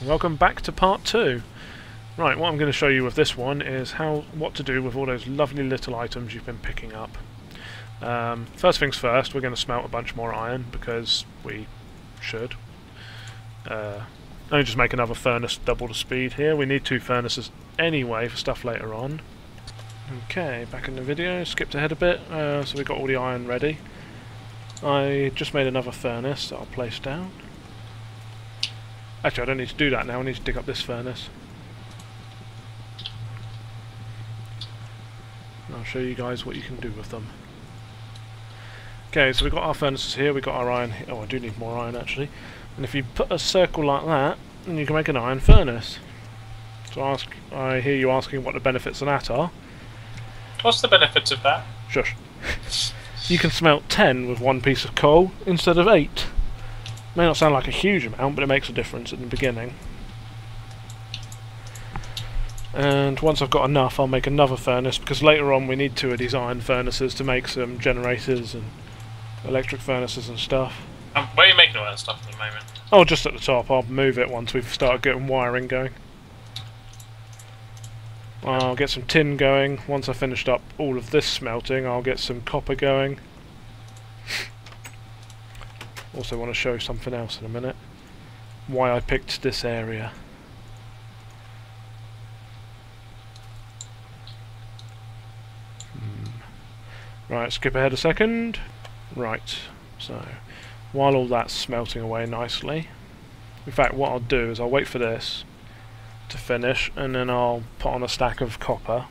Welcome back to part 2. Right, what I'm going to show you with this one is what to do with all those lovely little items you've been picking up. First things first, we're going to smelt a bunch more iron because we should. Only just make another furnace double the speed here. We need 2 furnaces anyway for stuff later on. Okay, back in the video, skipped ahead a bit, so we got all the iron ready. I just made another furnace that I'll place down. Actually, I don't need to do that now, I need to dig up this furnace. And I'll show you guys what you can do with them. Okay, so we've got our furnaces here, we've got our iron here. Oh, I do need more iron actually. And if you put a circle like that, then you can make an iron furnace. So I hear you asking what the benefits of that are. What's the benefits of that? Shush. You can smelt 10 with 1 piece of coal instead of 8. May not sound like a huge amount, but it makes a difference in the beginning. And once I've got enough, I'll make another furnace, because later on we need 2 of these iron furnaces to make some generators and electric furnaces and stuff. Where are you making all that stuff at the moment? Oh, just at the top. I'll move it once we've started getting wiring going. I'll get some tin going. Once I've finished up all of this smelting, I'll get some copper going. Also want to show something else in a minute. Why I picked this area. Right, skip ahead a second. Right, so while all that's smelting away nicely, in fact what I'll do is I'll wait for this to finish and then I'll put on a stack of copper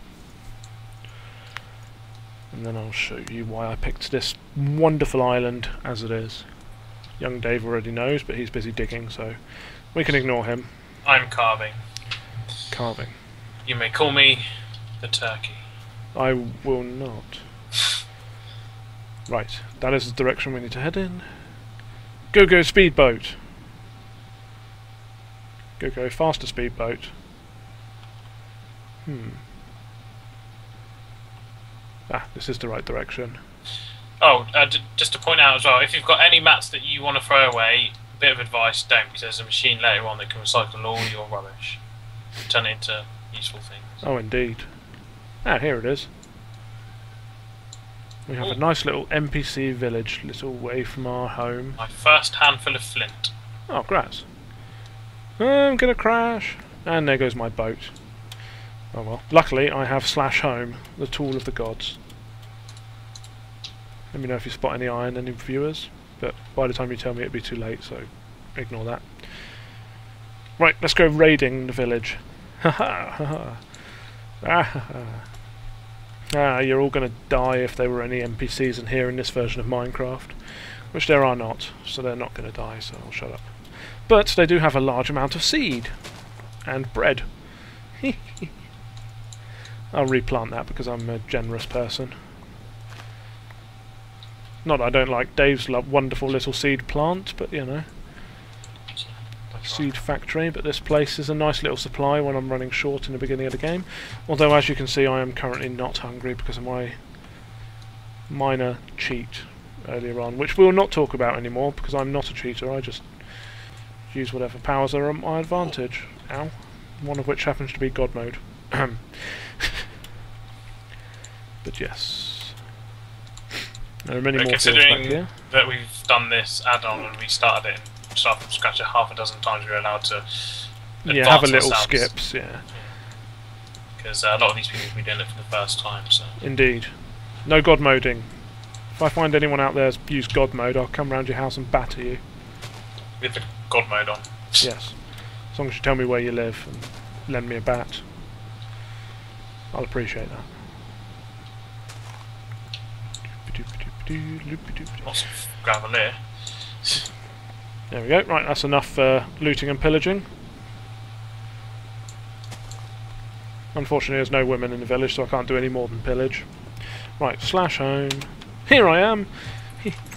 and then I'll show you why I picked this wonderful island as it is. Young Dave already knows, but he's busy digging, so we can ignore him. I'm carving. Carving. You may call me the turkey. I will not. Right, that is the direction we need to head in. Go speedboat! Go faster speedboat. This is the right direction. Oh, just to point out as well, if you've got any mats that you want to throw away, bit of advice, don't, because there's a machine later on that can recycle all your rubbish and turn it into useful things. Oh, indeed. Ah, here it is. We have a nice little NPC village, little way from our home. My first handful of flint. Oh, grass. I'm gonna crash. And there goes my boat. Oh well. Luckily, I have /home, the tool of the gods. Let me know if you spot any iron, any viewers. But by the time you tell me, it'd be too late, so ignore that. Right, let's go raiding the village. You're all going to die if there were any NPCs in here in this version of Minecraft. Which there are not, so they're not going to die, so I'll shut up. But they do have a large amount of seed. And bread. I'll replant that because I'm a generous person. Not that I don't like Dave's wonderful little seed plant, but you know. Seed factory, but this place is a nice little supply when I'm running short in the beginning of the game. Although, as you can see, I am currently not hungry because of my minor cheat earlier on, which we'll not talk about anymore because I'm not a cheater, I just use whatever powers are at my advantage. Ow. One of which happens to be God mode. But yes. There are many more fields back here. Considering that we've done this add-on and we started it and started from scratch half a dozen times, we're allowed to have a little ourselves. skips, yeah. Because a lot of these people will be doing it for the first time, so... Indeed. No God moding. If I find anyone out there who's used God mode, I'll come round your house and batter you. With the God mode on. Yes. As long as you tell me where you live and lend me a bat. I'll appreciate that. Lots of gravel here. There we go. Right, that's enough looting and pillaging. Unfortunately, there's no women in the village, so I can't do any more than pillage. Right, /home. Here I am!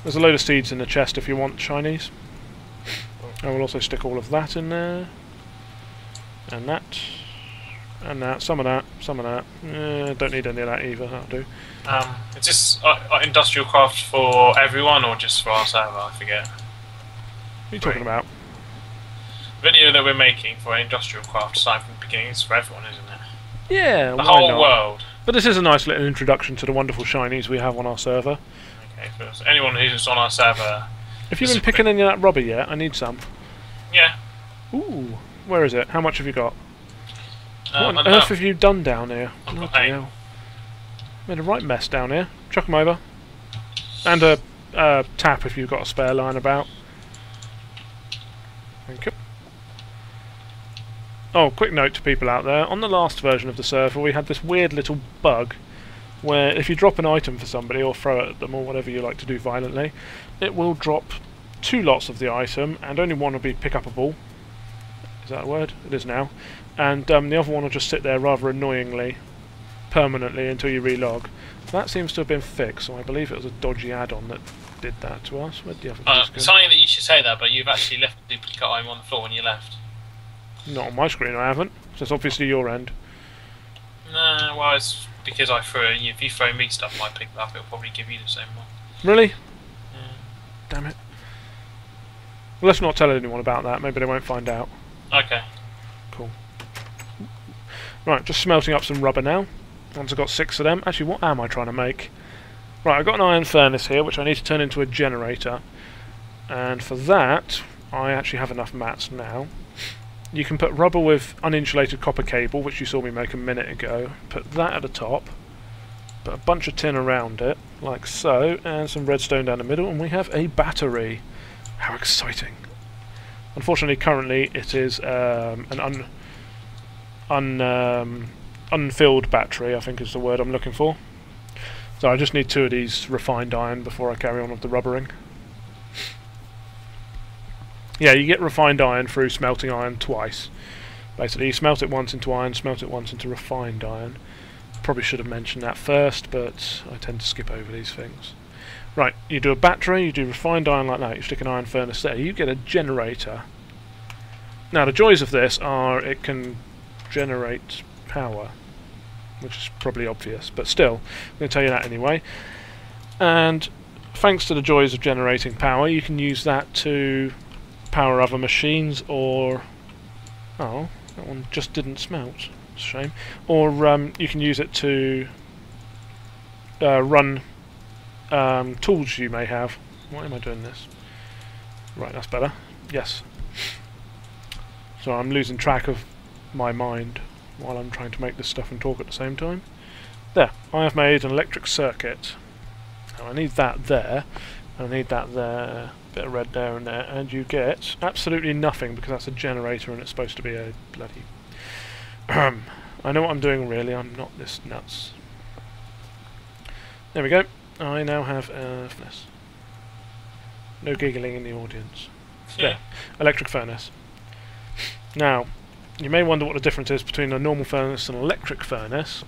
There's a load of seeds in the chest if you want shinies. I will also stick all of that in there. And that. And that. Some of that. Some of that. Don't need any of that either. That'll do. Is this Industrialcraft for everyone or just for our server? I forget. What are you talking about? video that we're making for Industrialcraft site from the beginning is for everyone, isn't it? Yeah, The why whole not? world. But this is a nice little introduction to the wonderful shinies we have on our server. Okay, for anyone who's on our server. Have you been picking any of that rubber yet? I need some. Yeah. Ooh, where is it? How much have you got? What on I earth don't know. have you done down here? I've got Bloody 8. hell. Made a right mess down here. Chuck them over. And a tap if you've got a spare line about. Thank you. Oh, quick note to people out there. On the last version of the server we had this weird little bug where if you drop an item for somebody or throw it at them or whatever you like to do violently, it will drop 2 lots of the item and only one will be pick up a ball. Is that a word? It is now. And the other one will just sit there rather annoyingly, permanently until you relog. That seems to have been fixed, so I believe it was a dodgy add-on that did that to us. Where'd the other piece go? It's funny that you should say that, but you've actually left the duplicate item on the floor when you left. Not on my screen, I haven't. So it's obviously your end. Nah, well, it's because I threw it. If you throw me stuff, I pick it up. It'll probably give you the same one. Really? Yeah. Damn it. Well, let's not tell anyone about that. Maybe they won't find out. Okay. Cool. Right, just smelting up some rubber now. Once I've got 6 of them. Actually, what am I trying to make? Right, I've got an iron furnace here, which I need to turn into a generator. And for that, I actually have enough mats now. You can put rubber with uninsulated copper cable, which you saw me make a minute ago. Put that at the top. Put a bunch of tin around it, like so, and some redstone down the middle, and we have a battery. How exciting. Unfortunately, currently, it is an unfilled battery, I think is the word I'm looking for. So I just need 2 of these refined iron before I carry on with the rubbering. Yeah, you get refined iron through smelting iron twice. Basically, you smelt it once into iron, smelt it once into refined iron. Probably should have mentioned that first, but I tend to skip over these things. Right, you do a battery, you do refined iron like that, you stick an iron furnace there, you get a generator. Now, the joys of this are it can generate power, which is probably obvious, but still, I'm going to tell you that anyway. And thanks to the joys of generating power, you can use that to power other machines, or... oh, that one just didn't smelt. It's a shame. Or you can use it to run tools you may have. Why am I doing this? Right, that's better. Yes. So I'm losing track of my mind while I'm trying to make this stuff and talk at the same time. There, I have made an electric circuit. Now I need that there, and I need that there, bit of red there and there, and you get absolutely nothing because that's a generator and it's supposed to be a bloody... I know what I'm doing really, I'm not this nuts. There we go. I now have a furnace. No giggling in the audience. There, electric furnace. Now, you may wonder what the difference is between a normal furnace and an electric furnace.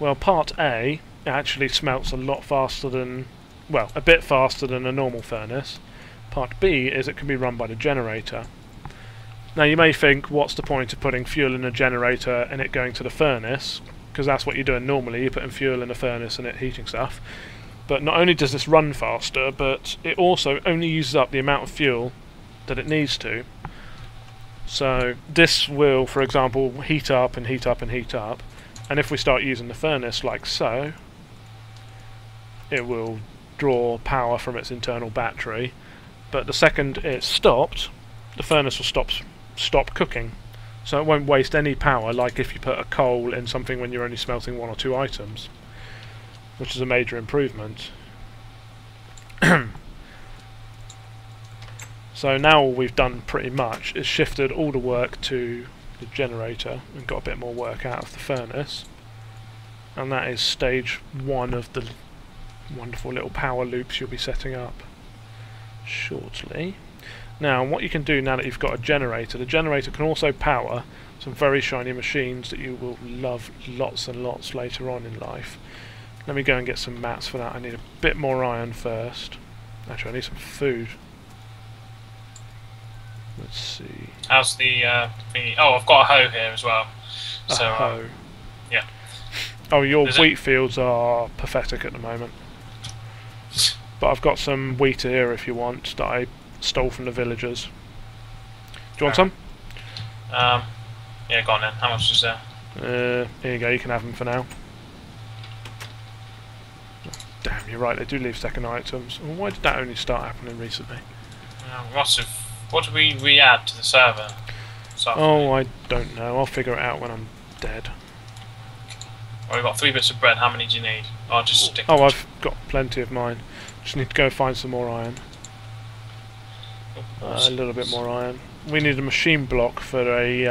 Well, part A actually smelts a lot faster than, well, a bit faster than a normal furnace. Part B is it can be run by the generator. Now you may think, what's the point of putting fuel in a generator and it going to the furnace? Because that's what you're doing normally, you're putting fuel in a furnace and it heating stuff. But not only does this run faster, but it also only uses up the amount of fuel that it needs to. So this will, for example, heat up and heat up and heat up. And if we start using the furnace like so, it will draw power from its internal battery. But the second it's stopped, the furnace will stop cooking. So it won't waste any power like if you put a coal in something when you're only smelting 1 or 2 items, which is a major improvement. So now all we've done pretty much is shifted all the work to the generator and got a bit more work out of the furnace, and that is stage 1 of the wonderful little power loops you'll be setting up shortly. Now what you can do now that you've got a generator, the generator can also power some very shiny machines that you will love lots and lots later on in life. Let me go and get some mats for that. I need a bit more iron first. Actually, I need some food. Let's see. How's the thingy? Oh, I've got a hoe here as well. So, A hoe. Yeah. Oh, your Is wheat fields are pathetic at the moment. But I've got some wheat here if you want, that I stole from the villagers. Do you want some? Yeah, go on then. How much is there? Here you go, you can have them for now. Damn, you're right, they do leave second items. Well, why did that only start happening recently? We must have. What did we re-add to the server? Oh, I don't know. I'll figure it out when I'm dead. Well, we've got 3 bits of bread. How many do you need? I'll just stick. Oh, I've got plenty of mine. Just need to go find some more iron. A little bit more iron. We need a machine block for a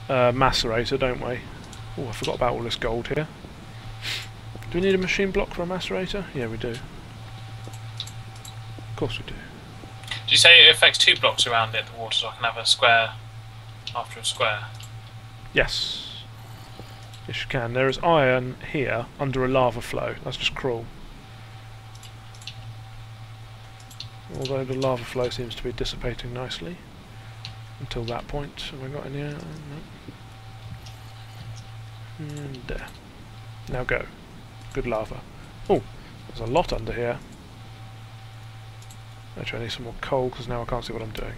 macerator, don't we? Oh, I forgot about all this gold here. Do we need a machine block for a macerator? Yeah, we do. Of course we do. Did you say it affects 2 blocks around it, the water, so I can have a square after a square? Yes. Yes, you can. There is iron here under a lava flow. That's just cruel. Although the lava flow seems to be dissipating nicely. Until that point. Have we got any? No. And there. Now go. Good lava. Oh, there's a lot under here. Actually, I need some more coal because now I can't see what I'm doing.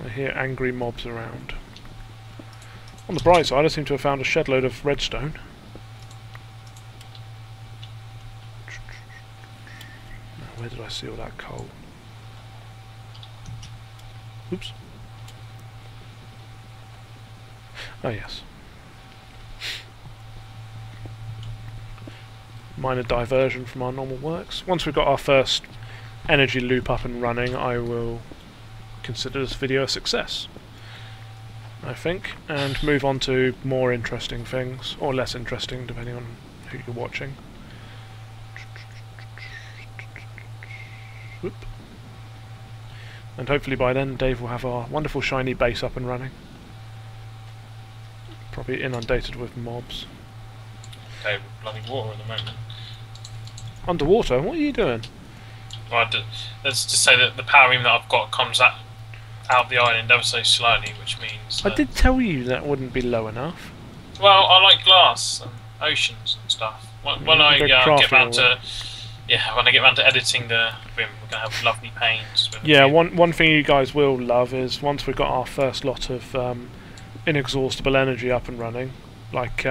I hear angry mobs around. On the bright side, I seem to have found a shed load of redstone. Now, where did I see all that coal? Oops. Oh yes. Minor diversion from our normal works. Once we've got our first energy loop up and running, I will consider this video a success, I think, and move on to more interesting things, or less interesting, depending on who you're watching. Whoop. And hopefully by then Dave will have our wonderful shiny base up and running. Probably inundated with mobs. Okay, bloody water at the moment. Underwater? What are you doing? Well, let's just say that the power beam that I've got comes out of the island ever so slowly, which means I did tell you that wouldn't be low enough. Well, I like glass and oceans and stuff. When I get round to when I get round to editing the BIM, we're gonna have lovely panes. Yeah, one thing you guys will love is once we've got our first lot of inexhaustible energy up and running, like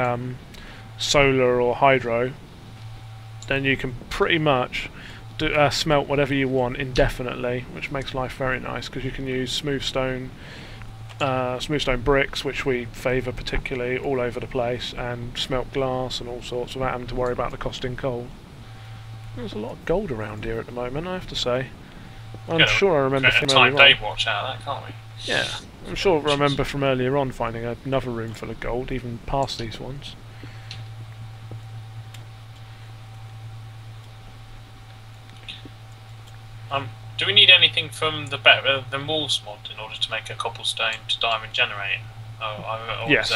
solar or hydro, then you can pretty much smelt whatever you want indefinitely, which makes life very nice because you can use smooth stone bricks, which we favour particularly, all over the place, and smelt glass and all sorts without having to worry about the costing coal. There's a lot of gold around here at the moment, I have to say. I'm sure I remember from earlier on. Dave watch out of that, can't we? Yeah, I'm sure I remember from earlier on finding another room full of gold, even past these ones. Do we need anything from the Morse mod in order to make a cobblestone to diamond generator? Yes.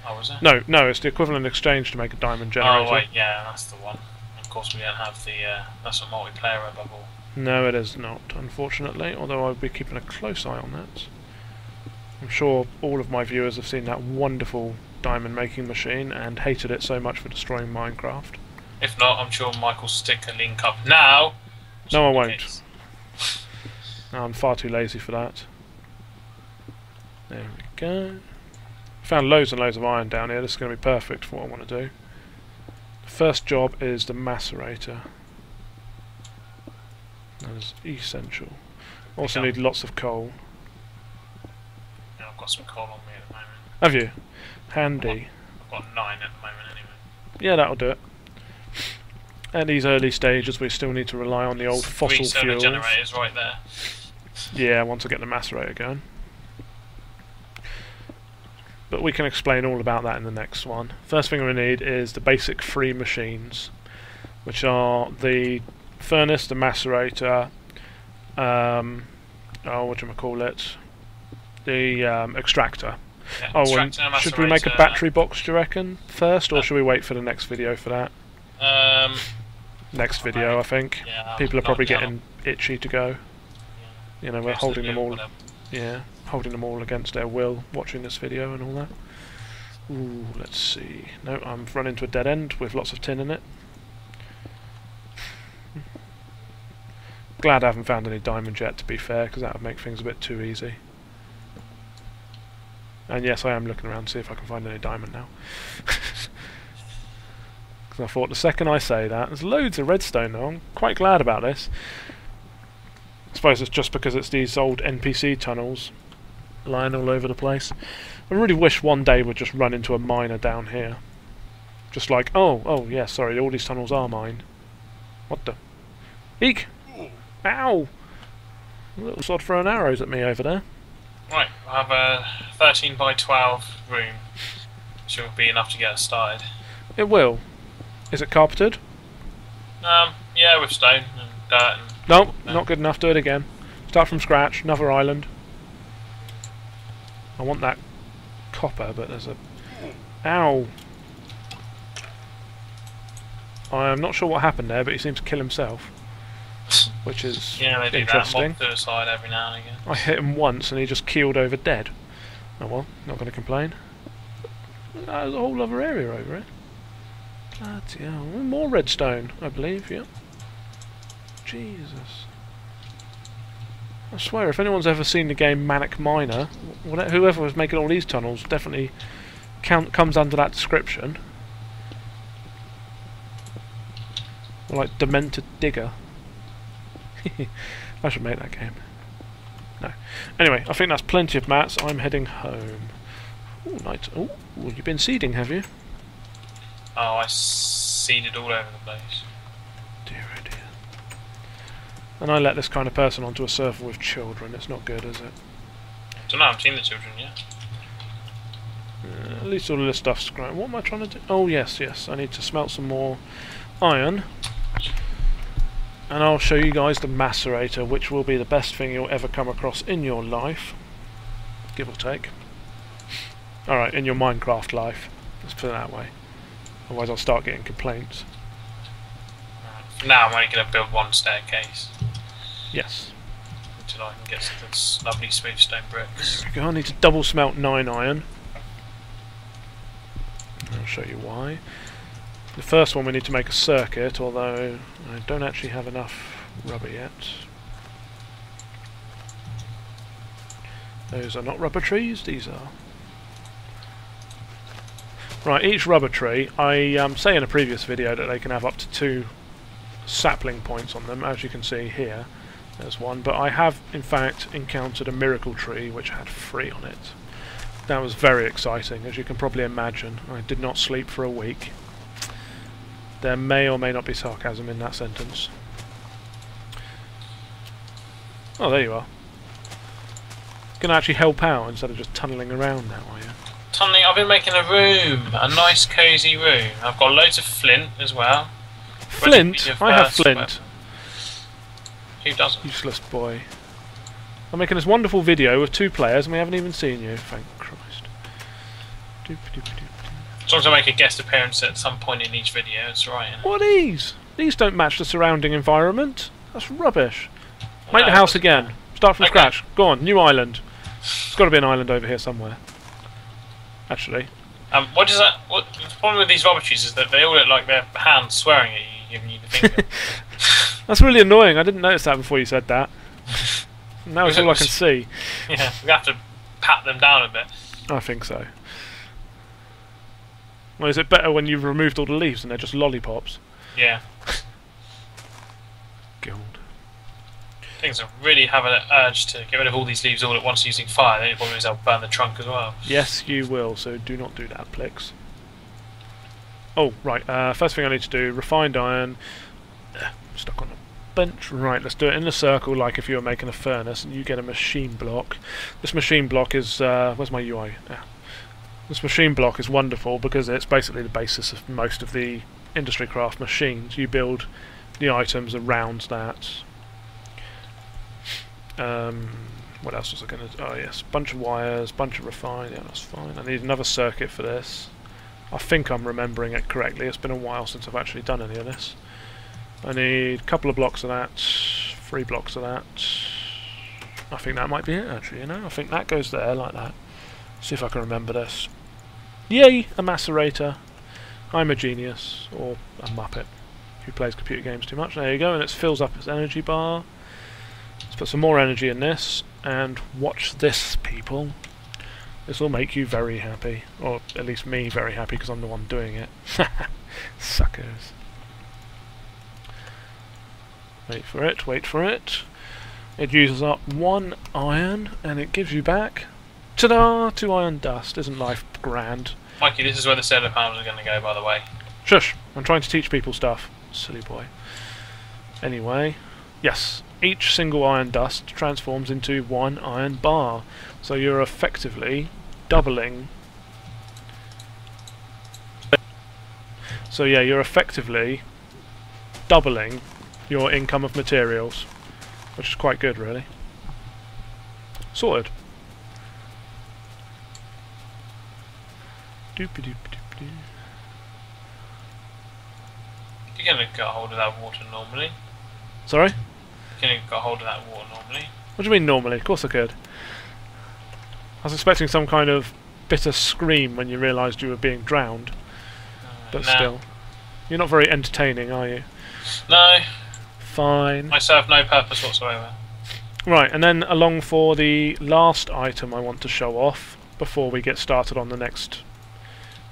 Was there? No, it's the equivalent exchange to make a diamond generator. Oh wait, yeah, that's the one. Of course, we don't have the. That's a multiplayer above all. No, it is not, unfortunately. Although I'll be keeping a close eye on that. I'm sure all of my viewers have seen that wonderful diamond making machine and hated it so much for destroying Minecraft. If not, I'm sure Michael will stick a link up now. No, I won't. No, I'm far too lazy for that. There we go. Found loads and loads of iron down here. This is going to be perfect for what I want to do. The first job is the macerator. That is essential. Also need lots of coal. Yeah, I've got some coal on me at the moment. Have you? Handy. I've got 9 at the moment anyway. Yeah, that'll do it. At these early stages, we still need to rely on the old fossil fuels. 3 solar generators right there. Yeah, once I get the macerator going. But we can explain all about that in the next one. First thing we need is the basic 3 machines, which are the furnace, the macerator, whatchamacallit, the extractor. Yeah, oh, and should we make a battery box, do you reckon, first, or should we wait for the next video for that? Next video, I think. Yeah, people are probably getting itchy to go. Yeah. You know, we're holding them all. Yeah, holding them all against their will, watching this video and all that. Ooh, let's see. No, I'm run into a dead end with lots of tin in it. Glad I haven't found any diamond yet, to be fair, because that would make things a bit too easy. And yes, I am looking around to see if I can find any diamond now. Because I thought the second I say that, there's loads of redstone though. I'm quite glad about this. I suppose it's just because it's these old NPC tunnels lying all over the place. I really wish one day we'd just run into a miner down here. Just like, oh yeah, sorry, all these tunnels are mine. What the? Eek! Ow! A little sod throwing arrows at me over there. Right, I have a 13 by 12 room, which will be enough to get us started. It will. Is it carpeted? Yeah, with stone and dirt and... No, not good enough. Do it again. Start from scratch. Another island. I want that copper, but there's a... Ow! I'm not sure what happened there, but he seems to kill himself. Which is yeah, they do interesting. that. Mob suicide every now and again. I hit him once and he just keeled over dead. Oh well, not going to complain. There's a whole other area over it. Bloody hell. More redstone, I believe, yeah. Jesus. I swear, if anyone's ever seen the game Manic Miner, whoever was making all these tunnels definitely comes under that description. Or like Demented Digger. I should make that game. No. Anyway, I think that's plenty of mats. I'm heading home. Ooh, nice. Ooh, you've been seeding, have you? Oh, I seeded all over the place. Dear oh dear. And I let this kind of person onto a server with children. It's not good, is it? I don't know, I haven't seen the children yet. At least all of this stuff's great. What am I trying to do? Oh, yes. I need to smelt some more iron. And I'll show you guys the macerator, which will be the best thing you'll ever come across in your life. Give or take. Alright, in your Minecraft life. Let's put it that way. Otherwise I'll start getting complaints. For now I'm only going to build one staircase. Yes. Until I can get some lovely smooth stone bricks. There we go. I need to double smelt 9 iron. I'll show you why. The first one we need to make a circuit, although I don't actually have enough rubber yet. Those are not rubber trees, these are. Right, each rubber tree, I say in a previous video that they can have up to 2 sapling points on them, as you can see here. There's one, but I have in fact encountered a miracle tree which had 3 on it. That was very exciting, as you can probably imagine. I did not sleep for a week. There may or may not be sarcasm in that sentence. Oh, there you are. You can actually help out instead of just tunnelling around now, are you? Tunneling, I've been making a room, a nice cosy room. I've got loads of flint as well. Flint? I have flint. Weapon. Who doesn't? Useless boy. I'm making this wonderful video with 2 players and we haven't even seen you. Thank Christ. As long as I make a guest appearance at some point in each video, it's right. What are these? These don't match the surrounding environment. That's rubbish. Make the house again. Start from scratch. Go on, new island. There's got to be an island over here somewhere. Actually. What does that? What the problem with these rubber trees is that they all look like their hands swearing at you, giving you the finger. That's really annoying. I didn't notice that before you said that. Now it's all I can see. Yeah, we have to pat them down a bit. I think so. Well, is it better when you've removed all the leaves and they're just lollipops? Yeah. God. Things are really having an urge to get rid of all these leaves all at once using fire. The only problem is I'll burn the trunk as well. Yes, you will, so do not do that, Plix. Oh, right. First thing I need to do, refined iron. Stuck on a bench. Right, let's do it in a circle like if you were making a furnace and you get a machine block. This machine block is... where's my UI? Yeah. This machine block is wonderful because it's basically the basis of most of the Industrialcraft machines. You build the items around that. What else was I going to do? Oh yes, bunch of wires, bunch of refine. Yeah, that's fine. I need another circuit for this. I think I'm remembering it correctly. It's been a while since I've actually done any of this. I need a couple of blocks of that, 3 blocks of that. I think that might be it actually, you know? I think that goes there like that. See if I can remember this. Yay! A macerator. I'm a genius. Or a muppet. who plays computer games too much. There you go, and it fills up its energy bar. Let's put some more energy in this, and watch this, people. This will make you very happy, or at least me very happy, because I'm the one doing it. Suckers. Wait for it, wait for it. It uses up 1 iron, and it gives you back, ta-da, 2 iron dust. Isn't life grand? Mikey, this is where the solar panels are going to go, by the way. Shush! I'm trying to teach people stuff. Silly boy. Anyway, yes, each single iron dust transforms into 1 iron bar. So you're effectively doubling. So yeah, you're effectively doubling your income of materials, which is quite good, really. Sorted. Doopy-doopy-doopy. You're going to get hold of that water normally. Sorry? You're going to get hold of that water normally. What do you mean normally? Of course I could. I was expecting some kind of bitter scream when you realised you were being drowned. But no. Still. You're not very entertaining, are you? No. Fine. I serve no purpose whatsoever. Right, and then along for the last item I want to show off before we get started on the next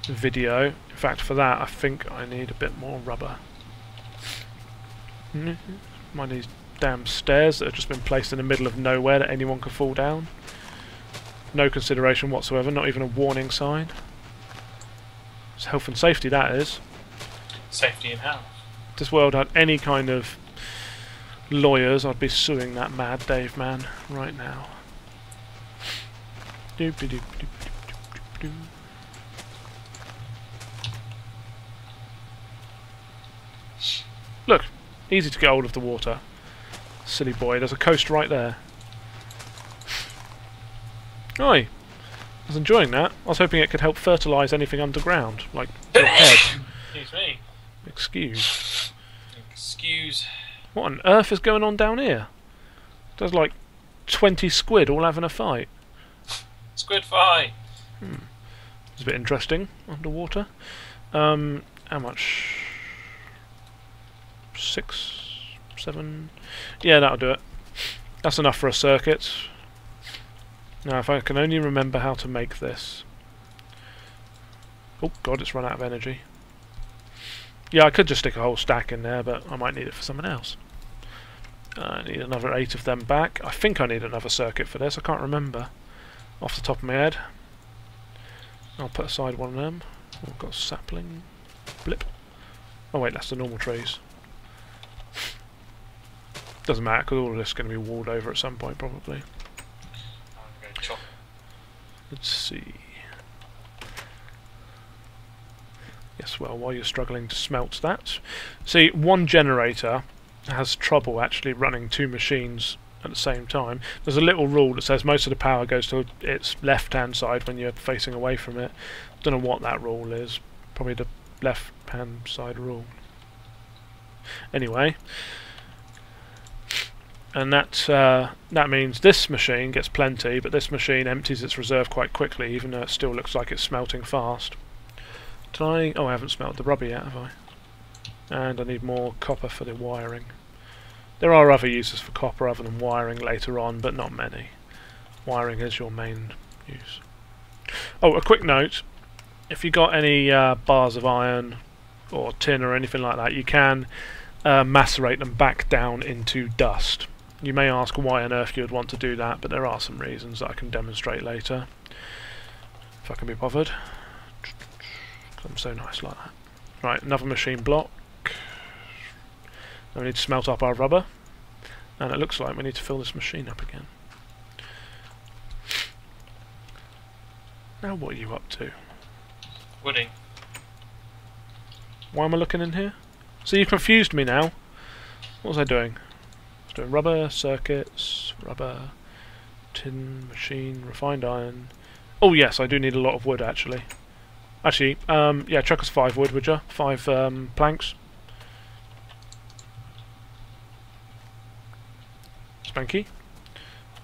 video. In fact, for that I think I need a bit more rubber. Mind these damn stairs that have just been placed in the middle of nowhere that anyone could fall down. No consideration whatsoever, not even a warning sign. It's health and safety, that is. Safety in house. If this world had any kind of lawyers, I'd be suing that mad Dave man right now. Look, easy to get hold of the water. Silly boy, there's a coast right there. Oi! I was enjoying that. I was hoping it could help fertilise anything underground, like your head. Excuse me. Excuse. Excuse. What on earth is going on down here? There's like 20 squid all having a fight. Squid fight. It's a bit interesting underwater. How much? 6, 7. Yeah, that'll do it. That's enough for a circuit. Now, if I can only remember how to make this. Oh god, it's run out of energy. Yeah, I could just stick a whole stack in there, but I might need it for someone else. I need another 8 of them back. I think I need another circuit for this. I can't remember off the top of my head. I'll put aside one of them. I've got a sapling. Blip. Oh wait, that's the normal trees. Doesn't matter, because all of this is going to be walled over at some point, probably. I'm going to chop. Let's see. Yes, well, while you're struggling to smelt that. See, one generator has trouble actually running 2 machines at the same time. There's a little rule that says most of the power goes to its left-hand side when you're facing away from it. Don't know what that rule is. Probably the left-hand side rule. Anyway. And that means this machine gets plenty, but this machine empties its reserve quite quickly, even though it still looks like it's smelting fast. Did I? Oh, I haven't smelted the rubber yet, have I? And I need more copper for the wiring. There are other uses for copper other than wiring later on, but not many. Wiring is your main use. Oh, a quick note. If you got any bars of iron or tin or anything like that, you can macerate them back down into dust. You may ask why on earth you would want to do that, but there are some reasons that I can demonstrate later, if I can be bothered. I'm so nice like that. Right, another machine block. Now we need to smelt up our rubber, and it looks like we need to fill this machine up again. Now what are you up to? Wooding. Why am I looking in here? So you confused me now. What was I doing? I was doing rubber, circuits, rubber, tin, machine, refined iron. Oh yes, I do need a lot of wood actually. Actually, yeah, chuck us 5 wood, would you? 5 planks. Spanky.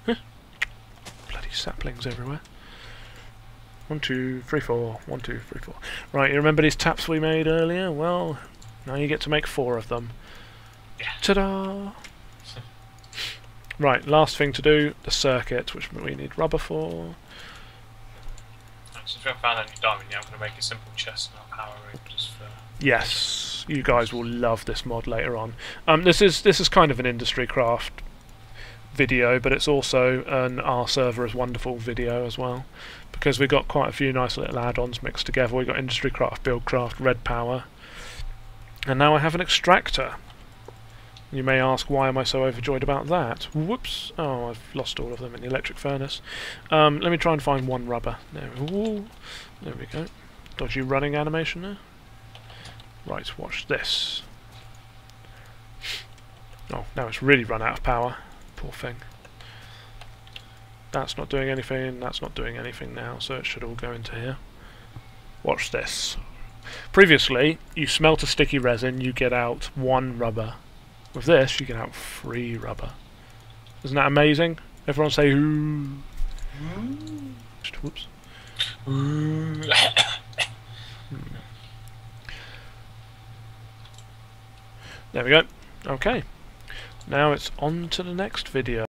Huh. Bloody saplings everywhere. 1, 2, 3, 4. 1, 2, 3, 4. Right, you remember these taps we made earlier? Well, Now you get to make 4 of them. Yeah. Ta-da! Right, last thing to do, the circuit, which we need rubber for. Since we haven't found any diamond yet, I'm going to make a simple chest and our power room just for... Yes, you guys will love this mod later on. This is kind of an Industrialcraft video, but it's also an Our Server is Wonderful video as well, because we got quite a few nice little add-ons mixed together. We got Industrialcraft, Buildcraft, Red Power, and now I have an extractor. You may ask, why am I so overjoyed about that? Whoops! Oh, I've lost all of them in the electric furnace. Let me try and find 1 rubber. There we go. Dodgy running animation there. Right, watch this. Oh, now it's really run out of power. Poor thing. That's not doing anything, that's not doing anything now, so it should all go into here. Watch this. Previously, you smelt a sticky resin, you get out 1 rubber. With this, you get out 3 rubber. Isn't that amazing? Everyone say ooh. Whoops. There we go. Okay. Now it's on to the next video.